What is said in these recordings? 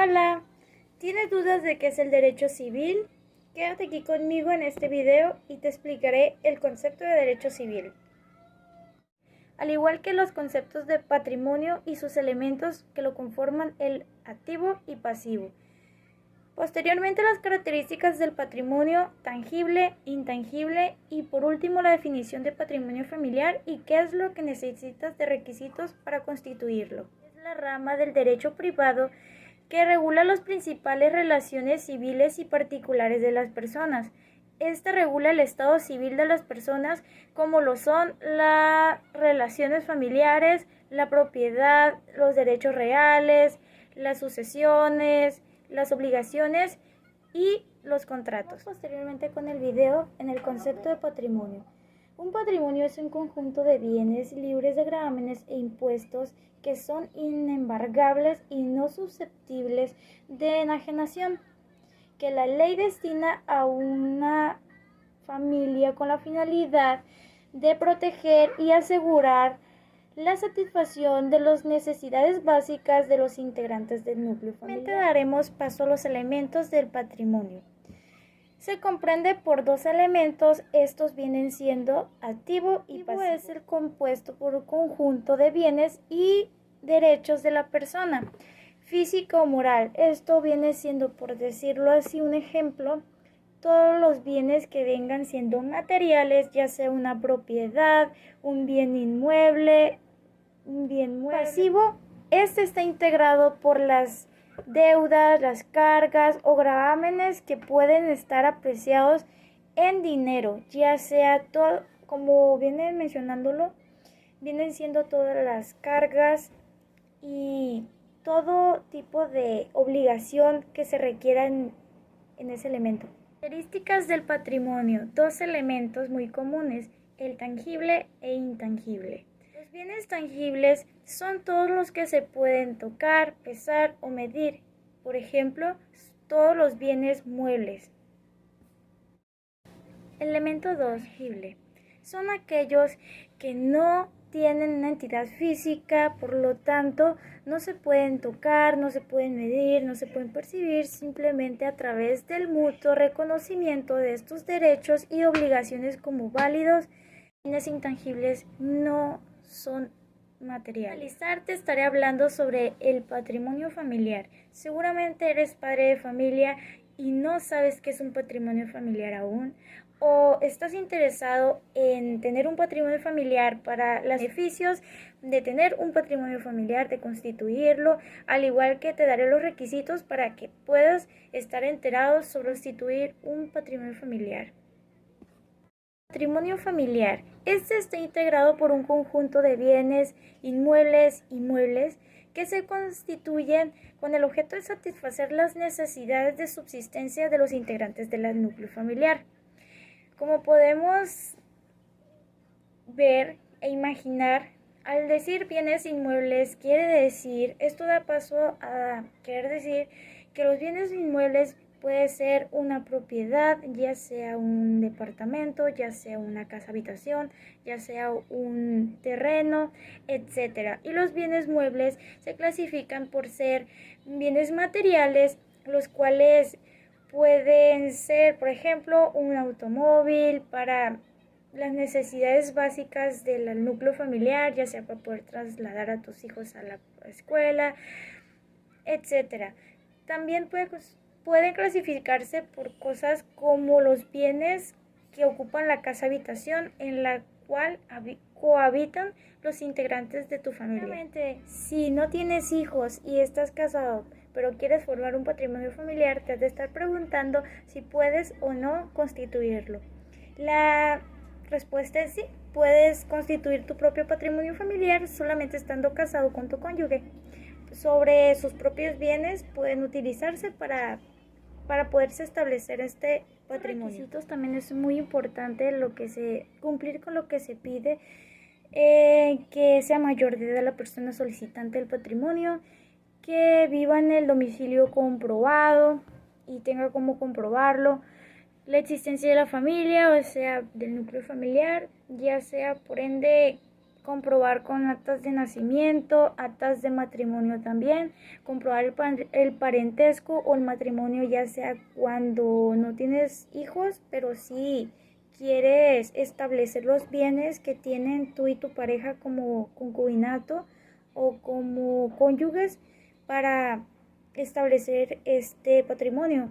Hola, ¿tienes dudas de qué es el derecho civil? Quédate aquí conmigo en este video y te explicaré el concepto de derecho civil. Al igual que los conceptos de patrimonio y sus elementos que lo conforman, el activo y pasivo. Posteriormente, las características del patrimonio tangible, intangible y por último la definición de patrimonio familiar y qué es lo que necesitas de requisitos para constituirlo. Es la rama del derecho privado que regula las principales relaciones civiles y particulares de las personas. Esta regula el estado civil de las personas, como lo son las relaciones familiares, la propiedad, los derechos reales, las sucesiones, las obligaciones y los contratos. Posteriormente con el video en el concepto de patrimonio. Un patrimonio es un conjunto de bienes libres de gravámenes e impuestos que son inembargables y no susceptibles de enajenación, que la ley destina a una familia con la finalidad de proteger y asegurar la satisfacción de las necesidades básicas de los integrantes del núcleo familiar. Daremos paso a los elementos del patrimonio. Se comprende por dos elementos, estos vienen siendo activo y pasivo. Es el compuesto por un conjunto de bienes y derechos de la persona, física o moral. Esto viene siendo, por decirlo así, un ejemplo, todos los bienes que vengan siendo materiales, ya sea una propiedad, un bien inmueble, un bien mueble. Pasivo, este está integrado por las deudas, las cargas o gravámenes que pueden estar apreciados en dinero, ya sea todo, como vienen mencionándolo, vienen siendo todas las cargas y todo tipo de obligación que se requiera en ese elemento. Características del patrimonio, dos elementos muy comunes, el tangible e intangible. Los bienes tangibles son todos los que se pueden tocar, pesar o medir. Por ejemplo, todos los bienes muebles. Elemento 2, tangible. Son aquellos que no tienen una entidad física, por lo tanto, no se pueden tocar, no se pueden medir, no se pueden percibir, simplemente a través del mutuo reconocimiento de estos derechos y obligaciones como válidos. Bienes intangibles no son materiales. Te estaré hablando sobre el patrimonio familiar. Seguramente eres padre de familia y no sabes qué es un patrimonio familiar aún, o estás interesado en tener un patrimonio familiar para los beneficios de tener un patrimonio familiar, de constituirlo, al igual que te daré los requisitos para que puedas estar enterado sobre constituir un patrimonio familiar. Patrimonio familiar. Este está integrado por un conjunto de bienes inmuebles y muebles que se constituyen con el objeto de satisfacer las necesidades de subsistencia de los integrantes del núcleo familiar. Como podemos ver e imaginar, al decir bienes inmuebles esto da paso a querer decir que los bienes inmuebles puede ser una propiedad, ya sea un departamento, ya sea una casa habitación, ya sea un terreno, etc. Y los bienes muebles se clasifican por ser bienes materiales, los cuales pueden ser, por ejemplo, un automóvil para las necesidades básicas del núcleo familiar, ya sea para poder trasladar a tus hijos a la escuela, etc. También pueden clasificarse por cosas como los bienes que ocupan la casa habitación en la cual cohabitan los integrantes de tu familia. Realmente, si no tienes hijos y estás casado, pero quieres formar un patrimonio familiar, te has de estar preguntando si puedes o no constituirlo. La respuesta es sí, puedes constituir tu propio patrimonio familiar solamente estando casado con tu cónyuge. Sobre sus propios bienes pueden utilizarse para poderse establecer este patrimonio. Los requisitos también es muy importante cumplir con lo que se pide, que sea mayor de edad la persona solicitante del patrimonio, que viva en el domicilio comprobado y tenga cómo comprobarlo, la existencia de la familia, o sea, del núcleo familiar, ya sea por ende comprobar con actas de nacimiento, actas de matrimonio también, comprobar el parentesco o el matrimonio, ya sea cuando no tienes hijos, pero sí quieres establecer los bienes que tienen tú y tu pareja como concubinato o como cónyuges para establecer este patrimonio.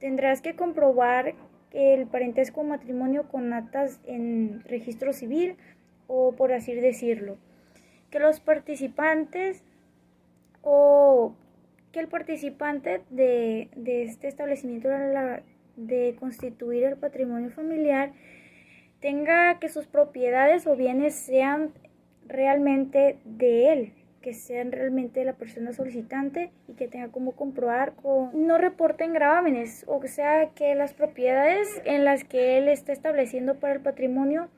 Tendrás que comprobar el parentesco o matrimonio con actas en registro civil, o por así decirlo, que los participantes o que el participante de este establecimiento de constituir el patrimonio familiar tenga que sus propiedades o bienes sean realmente de él, que sean realmente de la persona solicitante y que tenga como comprobar no reporten gravámenes, o sea, que las propiedades en las que él está estableciendo para el patrimonio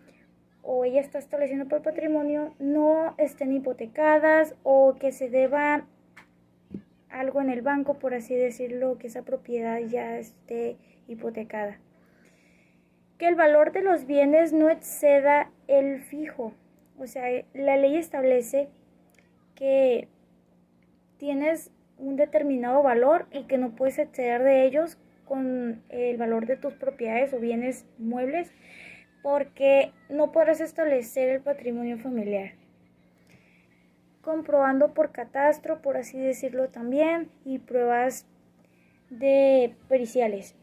o ella está estableciendo para el patrimonio no estén hipotecadas o que se deba algo en el banco, por así decirlo, que esa propiedad ya esté hipotecada. Que el valor de los bienes no exceda el fijo. O sea, la ley establece que tienes un determinado valor y que no puedes exceder de ellos con el valor de tus propiedades o bienes muebles, porque no podrás establecer el patrimonio familiar. Comprobando por catastro, por así decirlo también, y pruebas periciales.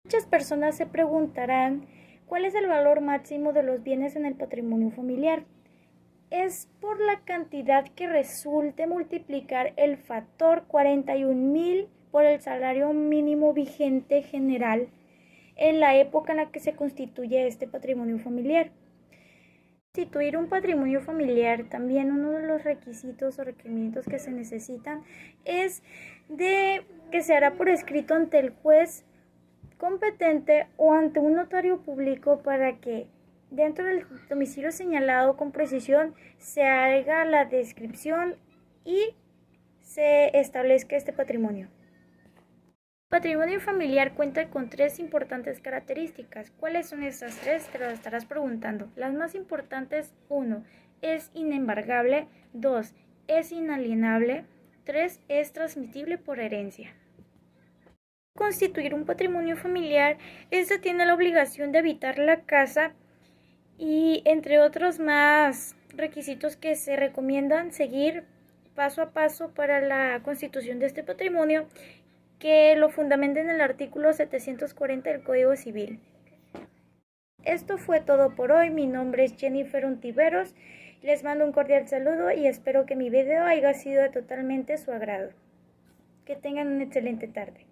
Muchas personas se preguntarán cuál es el valor máximo de los bienes en el patrimonio familiar. Es por la cantidad que resulte multiplicar el factor 41,000 por el salario mínimo vigente general en la época en la que se constituye este patrimonio familiar. Constituir un patrimonio familiar, también uno de los requisitos o requerimientos que se necesitan es de que se hará por escrito ante el juez competente o ante un notario público para que dentro del domicilio señalado con precisión se haga la descripción y se establezca este patrimonio. El patrimonio familiar cuenta con 3 importantes características. ¿Cuáles son estas 3? Te lo estarás preguntando. Las más importantes: 1. Es inembargable. 2. Es inalienable. 3. Es transmitible por herencia. Constituir un patrimonio familiar, este tiene la obligación de habitar la casa y entre otros más requisitos que se recomiendan seguir paso a paso para la constitución de este patrimonio, que lo fundamenta en el artículo 740 del Código Civil. Esto fue todo por hoy. Mi nombre es Jennifer Ontiveros. Les mando un cordial saludo y espero que mi video haya sido de totalmente su agrado. Que tengan una excelente tarde.